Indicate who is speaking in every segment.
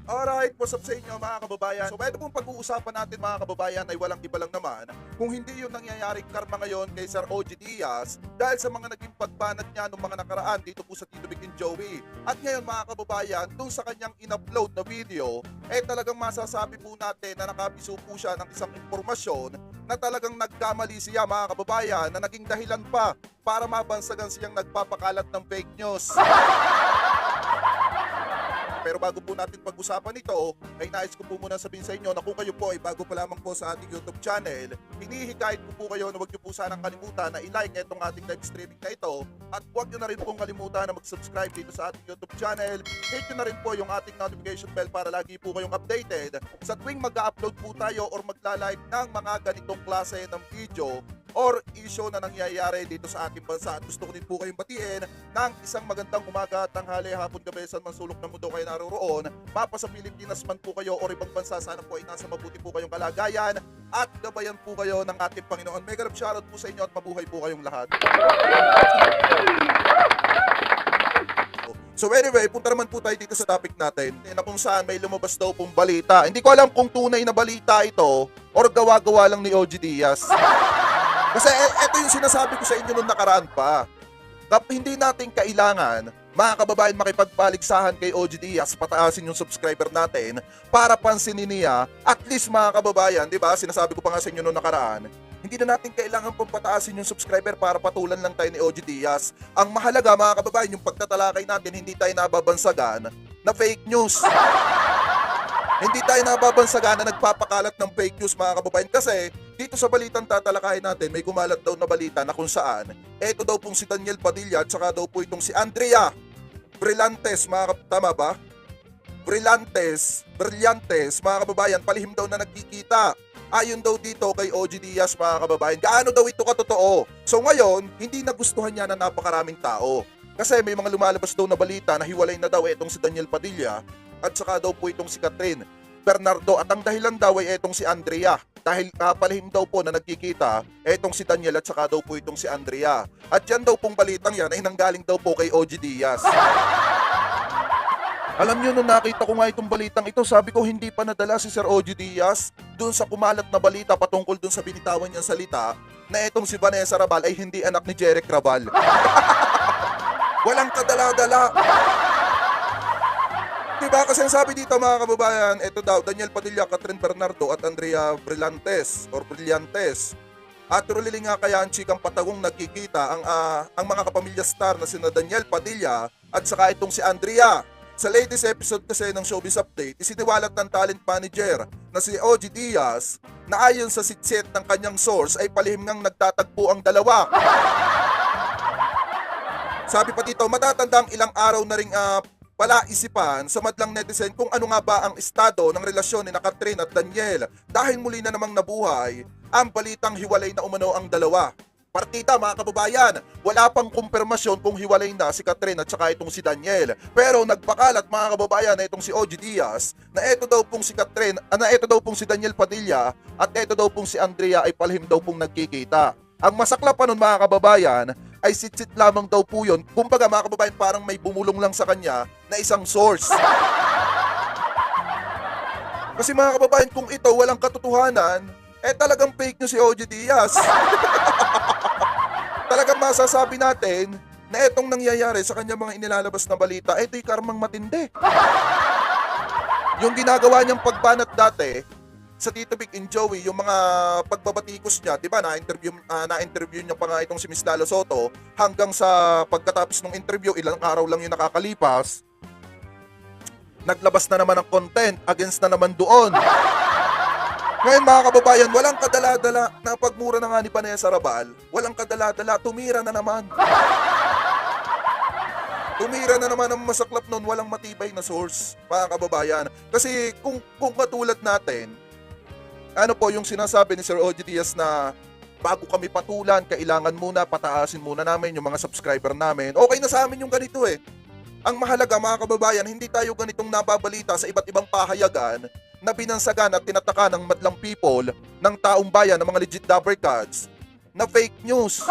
Speaker 1: Alright, what's up sa inyo mga kababayan? So ito pong pag-uusapan natin mga kababayan ay walang iba lang naman kung hindi yung nangyayaring karma ngayon kay Sir OG Diaz dahil sa mga naging pagbanat niya nung mga nakaraan dito po sa Tito Vic and Joey. At ngayon mga kababayan, dun sa kanyang in-upload na video, talagang masasabi po natin na nakabiso po siya ng isang impormasyon na talagang nagkamali siya mga kababayan na naging dahilan pa para mabansagan siyang nagpapakalat ng fake news. Pero bago po natin pag-usapan ito, ay nais ko po muna sabihin sa inyo na kung kayo po ay bago pa lamang po sa ating YouTube channel, hinihikayat ko po kayo na huwag nyo po sanang kalimutan na i-like itong ating live streaming na ito at huwag nyo na rin pong kalimutan na mag-subscribe dito sa ating YouTube channel. Hit nyo na rin po yung ating notification bell para lagi po kayong updated sa tuwing mag-upload po tayo or magla-live ng mga ganitong klase ng video or issue na nangyayari dito sa ating bansa. At gusto ko din po kayong batiin ng isang magandang umaga, tanghali, hapon, gabi, saan man sulok ng mundo kayo naroroon. Mapa sa Pilipinas man po kayo o ibang bansa, sana po ay nasa mabuti po kayong kalagayan at gabayan po kayo ng ating Panginoon. Mega love shoutout po sa inyo at mabuhay po kayong lahat. So anyway, punta naman po tayo dito sa topic natin na kung saan may lumabas daw pong balita. Hindi ko alam kung tunay na balita ito or gawa-gawa lang ni OG Diaz. Kasi ito yung sinasabi ko sa inyo nung nakaraan pa. Hindi natin kailangan, mga kababayan, makipagpaligsahan kay OG Diaz, pataasin yung subscriber natin para pansinin niya, at least mga kababayan, di ba, sinasabi ko pa nga sa inyo nung nakaraan, hindi na natin kailangan pong pataasin yung subscriber para patulan lang tayo ni OG Diaz. Ang mahalaga mga kababayan, yung pagtatalakay natin, hindi tayo nababansagan na fake news. Hindi tayo nababansagan na nagpapakalat ng fake news mga kababayan kasi dito sa balitang tatalakayin natin may kumalat daw na balita na kung saan eto daw pong si Daniel Padilla at saka daw po itong si Andrea Brillantes, tama ba? Brillantes mga kababayan, palihim daw na nagkikita. Ayon daw dito kay OG Diaz mga kababayan, gaano daw ito katotoo? So ngayon, hindi nagustuhan niya na napakaraming tao. Kasi may mga lumalabas daw na balita na hiwalay na daw itong si Daniel Padilla at saka daw po itong si Catherine Bernardo at ang dahilan daw ay itong si Andrea dahil palihim daw po na nagkikita itong si Daniel at saka daw po itong si Andrea at yan daw pong balitang yan ay nanggaling daw po kay OG Diaz. Alam nyo, nung nakita ko nga itong balitang ito, sabi ko hindi pa nadala si Sir OG Diaz dun sa kumalat na balita patungkol dun sa binitawan niyang salita na itong si Vanessa Rabal ay hindi anak ni Jeric Rabal. Walang kadala-dala. Diba kasi sabi dito mga kababayan, ito daw, Daniel Padilla, Catherine Bernardo at Andrea Brillantes. At truly nga kaya ang chikang patagong nagkikita ang mga kapamilya star na sina Daniel Padilla at saka itong si Andrea. Sa latest episode kasi ng Showbiz Update, isiniwalat ng talent manager na si OG Diaz na ayon sa sitset ng kanyang source ay palihim ngang nagtatagpo ang dalawa. Sabi pa dito, matatandang ilang araw na ring palaisipan sa madlang netizen kung ano nga ba ang estado ng relasyon ni Catherine at Daniel dahil muli na namang nabuhay ang balitang hiwalay na umano ang dalawa. Partida mga kababayan, wala pang kumpirmasyon kung hiwalay na si Catherine at saka itong si Daniel. Pero nagpakalat mga kababayan na itong si OG Diaz na ito daw pong si Catherine, na ito daw pong si Daniel Padilla at ito daw pong si Andrea ay palihim daw pong nagkikita. Ang masaklap pa nun mga kababayan ay sit-sit lamang daw po yun. Kumbaga mga kababayan, parang may bumulong lang sa kanya na isang source. Kasi mga kababayan, kung ito walang katotohanan, talagang fake news si OG Diaz. Talagang masasabi natin na itong nangyayari sa kanya mga inilalabas na balita, ito'y karmang matindi. Yung ginagawa niyang pagbanat dati sa Tito Vic and Joey, yung mga pagbabatikos niya, di ba, na-interview niya pa nga itong si Miss Lalo Soto, hanggang sa pagkatapos ng interview, ilang araw lang yung nakakalipas, naglabas na naman ng content against na naman doon. Ngayon mga kababayan, walang kadala-dala na pagmura na nga ni Vanessa Rabal, walang kadala-dala, tumira na naman. Tumira na naman ang masaklap nun, walang matibay na source, mga kababayan. Kasi kung katulad natin, ano po yung sinasabi ni Sir OG Diaz na bago kami patulan, kailangan muna pataasin muna namin yung mga subscriber namin. Okay na sa amin yung ganito eh. Ang mahalaga mga kababayan, hindi tayo ganitong nababalita sa iba't ibang pahayagan na binansagan at tinataka ng madlang people, ng taong bayan, ng mga legit dabbercats na fake news.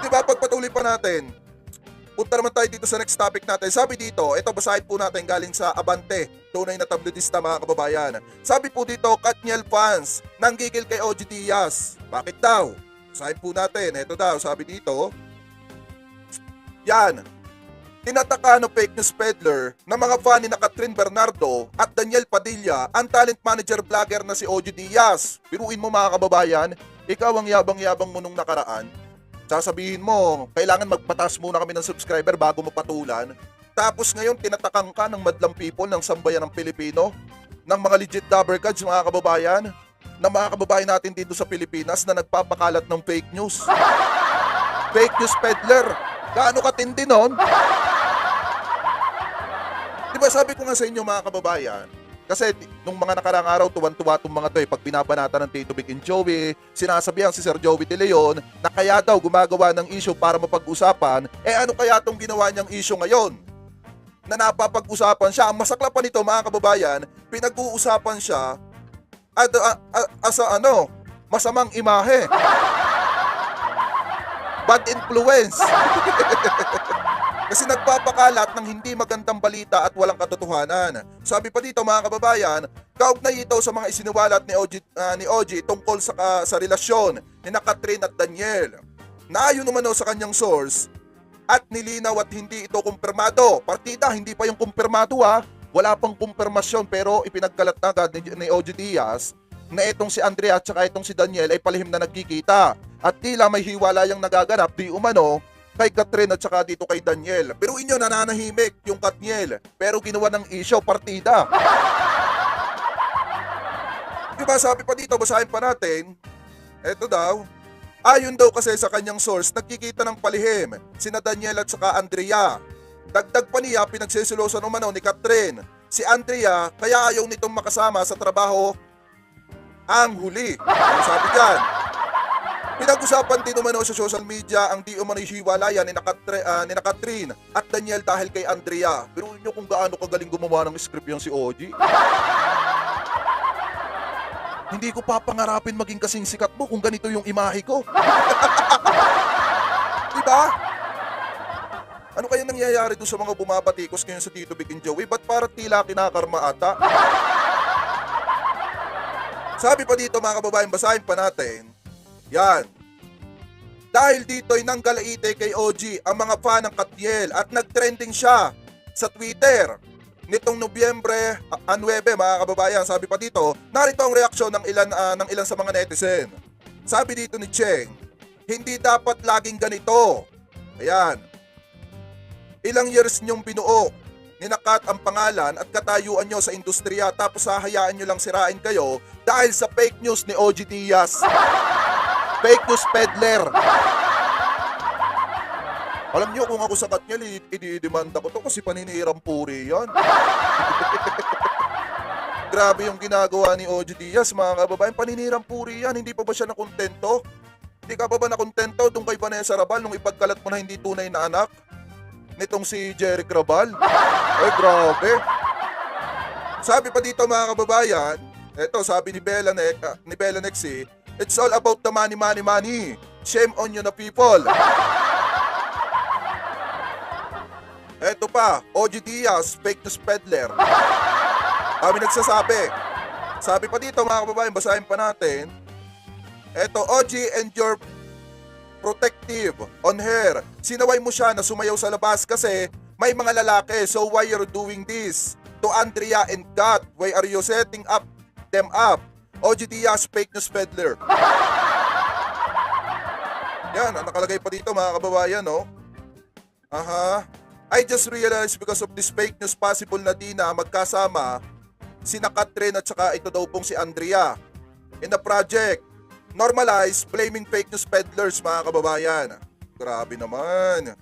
Speaker 1: Diba, pagpatuloy pa natin, punta naman tayo dito sa next topic natin. Sabi dito, ito basahin po natin galing sa Abante, tunay na tabloidista mga kababayan. Sabi po dito, Katniel fans, nanggigil kay OG Diaz. Bakit daw? Basahin po natin, ito daw, sabi dito. Yan, tinataka ng fake news peddler na mga fan ni Catherine Bernardo at Daniel Padilla ang talent manager vlogger na si OG Diaz. Biruin mo mga kababayan, ikaw ang yabang-yabang mo nung nakaraan. Sasabihin mo, kailangan magpatas muna kami ng subscriber bago mo patulan. Tapos ngayon, tinatakang ka ng madlang people ng sambayan ng Pilipino, ng mga legit dabber gods mga kababayan, na mga kababayan natin dito sa Pilipinas na nagpapakalat ng fake news. Fake news peddler. Gaano katindi nun? Diba sabi ko nga sa inyo mga kababayan, kasi nung mga nakarang araw, tuwan-tuwa itong mga to pag binabanata ng Tito Vic and Joey, sinasabihan si Sir Joey De Leon na kaya daw gumagawa ng issue para mapag-usapan, ano kaya itong ginawa niyang issue ngayon? Na napapag-usapan siya. Ang masakla pa nito mga kababayan, pinag-uusapan siya as masamang imahe. Bad influence. Kasi nagpapakalat ng hindi magandang balita at walang katotohanan. Sabi pa dito mga kababayan, kaugnay ito sa mga isiniwalat ni OG tungkol sa relasyon ni Catherine at Daniel. Na ayon naman sa kanyang source at nilinaw at hindi ito kumpirmado. Partida, hindi pa yung kumpirmado Wala pang kumpirmasyon pero ipinagkalat na agad ni OG Diaz na itong si Andrea at saka itong si Daniel ay palihim na nagkikita. At tila may hiwalayang nagaganap di umano kay Catherine at saka dito kay Daniel. Pero inyo nananahimik yung Katniel pero ginawa ng issue partida. Diba sabi pa dito, basahin pa natin. Eto daw, ayon daw kasi sa kanyang source, nagkikita ng palihim sina Daniel at saka Andrea. Dagdag pa niya, pinagsisilosan umano ni Catherine si Andrea kaya ayaw nitong makasama sa trabaho ang huli. Sabi dyan, pinag-usapan din umano sa social media ang di umano'y hiwalayan ni Catherine at Daniel dahil kay Andrea. Pero nyo kung gaano kagaling gumawa ng script yung si OG. Hindi ko papangarapin maging kasing sikat mo kung ganito yung imahe ko. Diba? Ano kaya nangyayari doon sa mga bumabatikos ngayon sa Tito Vic and Joey? Ba't para tila kinakarma ata? Sabi pa dito mga kababayan, basahin pa natin. Yan. Dahil dito'y nanggalaite kay OG ang mga fan ng Katniel at nagtrending siya sa Twitter. Nitong Nobyembre 9 mga kababayan, sabi pa dito, narito ang reaksyon ng ilan sa mga netizen. Sabi dito ni Cheng, hindi dapat laging ganito. Ayan. Ilang years niyong binuo, ninakat ang pangalan at katayuan nyo sa industriya tapos hahayaan nyo lang sirain kayo dahil sa fake news ni OG Diaz. Fake news peddler. Alam nyo kung ako sa Katniel, ididemanda ko to kasi paninirang puri yan. Grabe yung ginagawa ni OG Diaz mga kababayan, paninirang puri yan. Hindi pa ba siya nakontento? Hindi ka pa ba nakontento doon kay Vanessa Rabal nung ipagkalat mo na hindi tunay na anak nitong si Jeric Rabal? Ay grabe. Sabi pa dito mga kababayan, eto sabi ni Bella Nexi, it's all about the money, money, money. Shame on you na people. Eto pa, OG Diaz, fake news peddler. Kami nagsasabi. Sabi pa dito mga kababayan, basahin pa natin. Eto, OG and your protective on her. Sinaway mo siya na sumayaw sa labas kasi may mga lalaki. So why you're doing this? To Andrea and Kat, why are you setting them up? OG Diaz, fake news peddler. Yan, ang nakalagay pa dito mga kababayan, no? Aha. I just realized because of this fake news possible na di na magkasama sina Catherine at saka ito daw pong si Andrea. In the project, normalize blaming fake news peddlers mga kababayan. Grabe naman.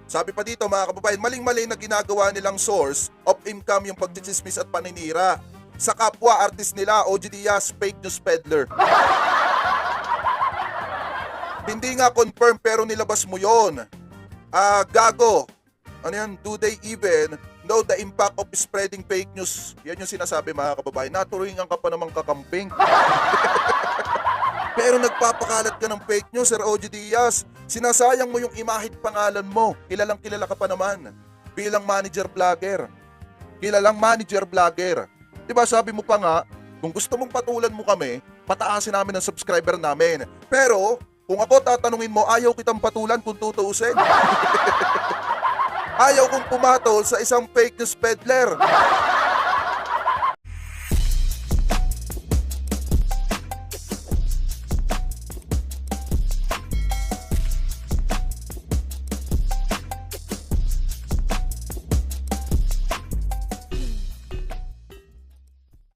Speaker 1: Sabi pa dito mga kababayan, maling-mali na ginagawa nilang source of income yung pagchichismis at paninira. Sa kapwa artist nila, OG Diaz, fake news peddler. Hindi nga confirm pero nilabas mo yon. Gago. Ano yan? Do they even know the impact of spreading fake news? Yan yung sinasabi mga kababayan. Naturingan ka pa namang kakamping. Pero nagpapakalat ka ng fake news, Sir OG Diaz. Sinasayang mo yung imahit pangalan mo. Kilalang kilala ka pa naman bilang manager vlogger. Kilalang manager vlogger. Diba sabi mo pa nga, kung gusto mong patulan mo kami, pataasin namin ang subscriber namin. Pero kung ako tatanungin mo, ayaw kitang patulan kung tutuusin. Ayaw kong pumatol sa isang fake news peddler.